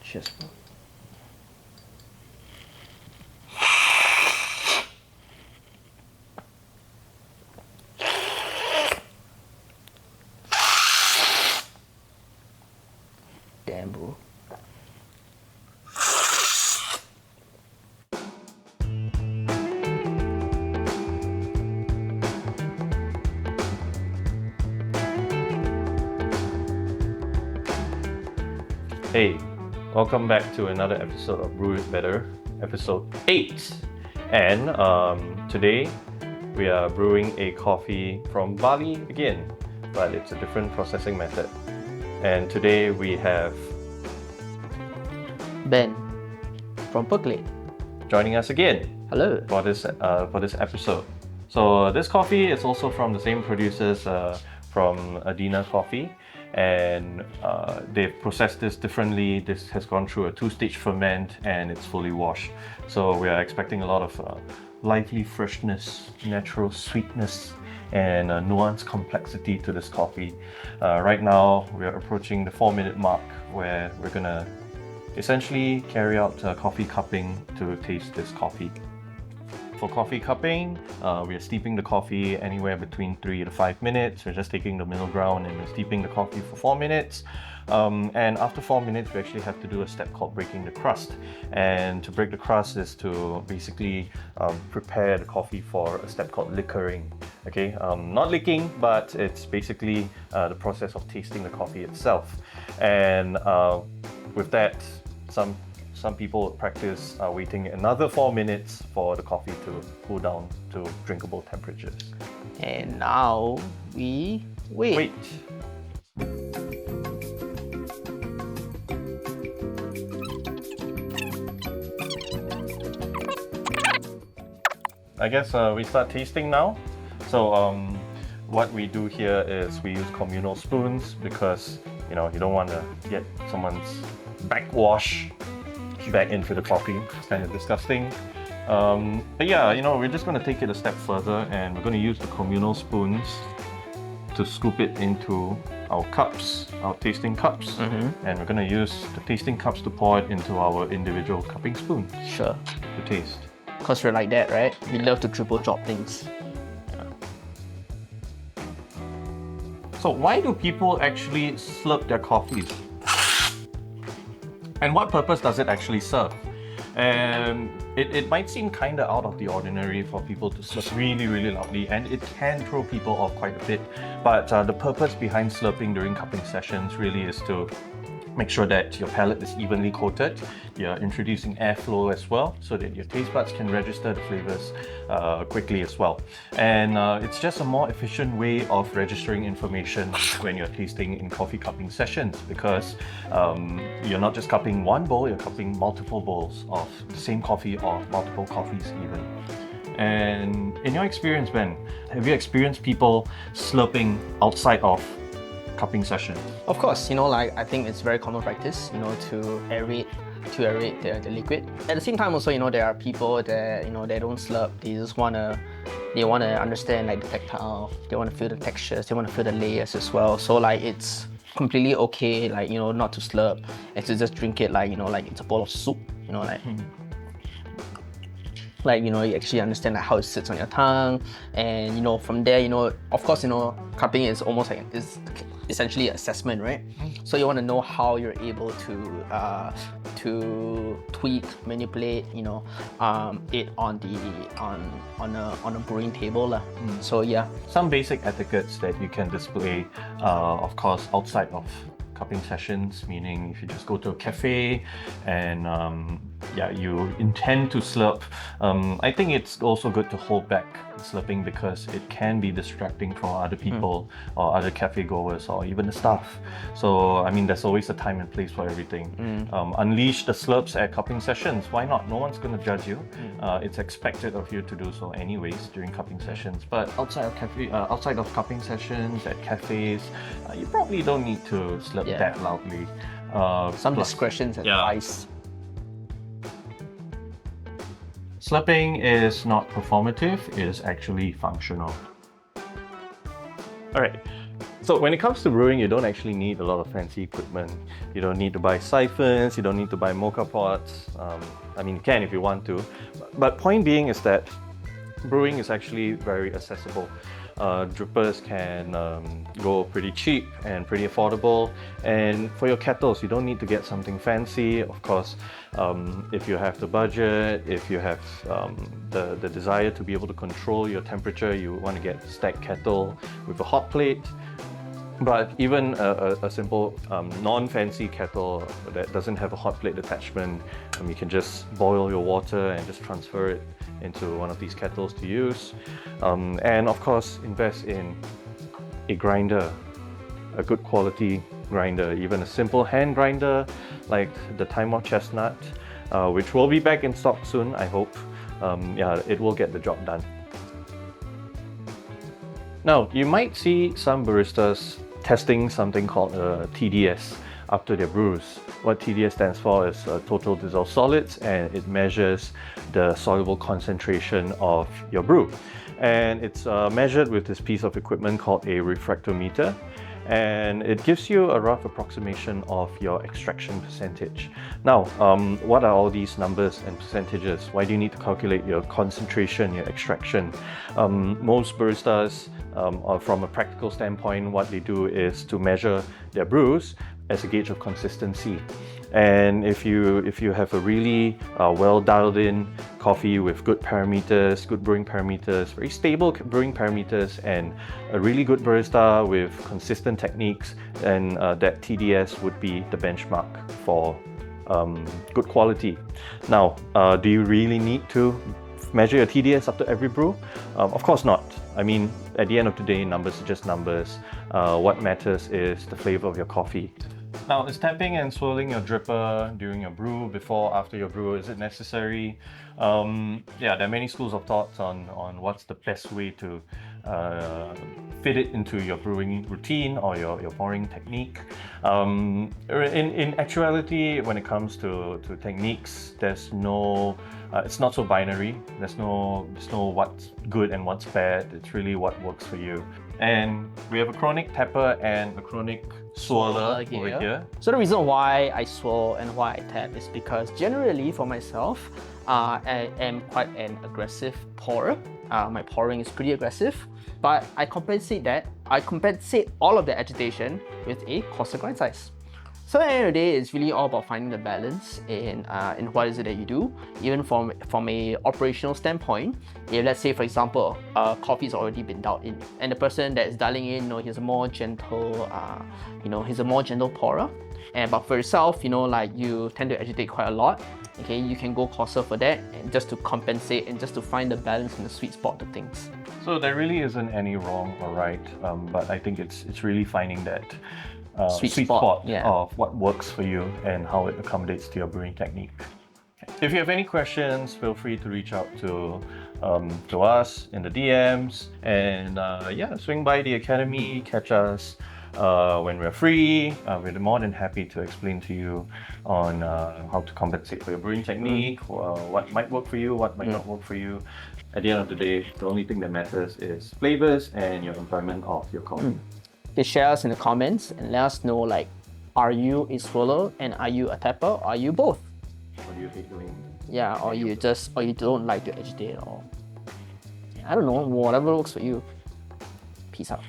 Cheers. Damn, bro. Hey, welcome back to another episode of Brew with Bettr, episode 8. And today we are brewing a coffee from Bali again, but it's a different processing method. And today we have Ben from Percolate. joining us again Hello. for this episode. So this coffee is also from the same producers from Adina Coffee, and they've processed this differently. This has gone through a 2-stage ferment and it's fully washed. So we are expecting a lot of lively freshness, natural sweetness, and nuanced complexity to this coffee. Right now we are approaching the 4-minute mark where we're gonna essentially carry out coffee cupping to taste this coffee. For coffee cupping, we are steeping the coffee anywhere between 3 to 5 minutes. We're just taking the middle ground and we're steeping the coffee for 4 minutes. And after 4 minutes, we actually have to do a step called breaking the crust. And to break the crust is to basically prepare the coffee for a step called liquoring. Okay, not licking, but it's basically the process of tasting the coffee itself. And with that, some people practice waiting another 4 minutes for the coffee to cool down to drinkable temperatures. And now we wait. I guess we start tasting now. So what we do here is we use communal spoons because you don't want to get someone's backwash back into the coffee. It's kind of disgusting. But yeah, we're just going to take it a step further and we're going to use the communal spoons to scoop it into our cups, our tasting cups. And we're going to use the tasting cups to pour it into our individual cupping spoons Sure. to taste. Because we're like that, right? We love to triple chop things. So why do people actually slurp their coffees? And what purpose does it actually serve? And it might seem kind of out of the ordinary for people to slurp really, really loudly, and it can throw people off quite a bit. But the purpose behind slurping during cupping sessions really is to make sure that your palate is evenly coated. You're introducing airflow as well so that your taste buds can register the flavors quickly as well. And it's just a more efficient way of registering information when you're tasting in coffee cupping sessions, because you're not just cupping one bowl, you're cupping multiple bowls of the same coffee or multiple coffees even. And in your experience, Ben, have you experienced people slurping outside of cupping session? Of course, I think it's very common practice, to aerate the liquid. At the same time also, there are people that, they don't slurp. They just wanna understand the tactile, they wanna feel the textures, they wanna feel the layers as well. So it's completely okay, not to slurp and to just drink it like it's a bowl of soup, you actually understand how it sits on your tongue, and from there, of course, cupping is almost like is essentially assessment, right? So you want to know how you're able to tweak, manipulate, it on a brewing table. So yeah. Some basic etiquettes that you can display, of course, outside of cupping sessions, meaning if you just go to a cafe and you intend to slurp, I think it's also good to hold back slurping because it can be distracting from other people or other cafe goers or even the staff. So there's always a time and place for everything. Unleash the slurps at cupping sessions. Why not? No one's going to judge you. It's expected of you to do so anyways during cupping sessions. But outside of cupping sessions at cafes, you probably don't need to slurp that loudly. Some discretion's advised. Slurping is not performative, it is actually functional. Alright, So when it comes to brewing, you don't actually need a lot of fancy equipment. You don't need to buy siphons, you don't need to buy mocha pots. I mean, you can if you want to. But point being is that brewing is actually very accessible. Drippers can go pretty cheap and pretty affordable, and for your kettles you don't need to get something fancy. Of course, if you have the budget, if you have the desire to be able to control your temperature, you want to get a stacked kettle with a hot plate. But even a simple non-fancy kettle that doesn't have a hot plate attachment, you can just boil your water and just transfer it into one of these kettles to use. And of course, invest in a grinder, a good quality grinder, even a simple hand grinder like the Time of Chestnut, which will be back in stock soon, I hope. Yeah, it will get the job done. Now, you might see some baristas testing something called TDS up to their brews. What TDS stands for is total dissolved solids, and it measures the soluble concentration of your brew. And it's measured with this piece of equipment called a refractometer, and it gives you a rough approximation of your extraction percentage. Now, what are all these numbers and percentages? Why do you need to calculate your concentration, your extraction? Most baristas, from a practical standpoint, what they do is to measure their brews as a gauge of consistency. And if you have a really well dialed in coffee with good parameters, good brewing parameters, very stable brewing parameters, and a really good barista with consistent techniques, then that TDS would be the benchmark for good quality. Now, do you really need to measure your TDS after every brew? Of course not. I mean, at the end of the day, numbers are just numbers. What matters is the flavor of your coffee. Now, is tapping and swirling your dripper during your brew, before, after your brew, is it necessary? Yeah, there are many schools of thoughts on what's the best way to fit it into your brewing routine or your pouring technique. In actuality, when it comes to techniques, there's no it's not so binary. There's no what's good and what's bad. It's really what works for you. And we have a chronic tapper and a chronic swirler over here. So the reason why I swirl and why I tap is because generally for myself, I am quite an aggressive pourer. My pouring is pretty aggressive, but I compensate all of the agitation with a coarser grind size. So at the end of the day, it's really all about finding the balance in what is it that you do. Even from a operational standpoint, if let's say for example, coffee's already been dialed in, and the person that is dialing in, he's a more gentle, he's a more gentle pourer. But for yourself, like you tend to agitate quite a lot. Okay, you can go coarser for that, and just to compensate and just to find the balance and the sweet spot of things. So there really isn't any wrong or right, but I think it's really finding that sweet spot of what works for you and how it accommodates to your brewing technique. If you have any questions, feel free to reach out to us in the DMs, and swing by the academy, catch us when we're free. We're more than happy to explain to you on how to compensate for your brewing technique, what might work for you, what might not work for you. At the end of the day, the only thing that matters is flavors and your enjoyment of your coffee. Just share us in the comments and let us know, like, are you a swirler and are you a tapper, or are you both? Or do you hate doing? Yeah, or you don't like to agitate at all. I don't know, whatever works for you. Peace out.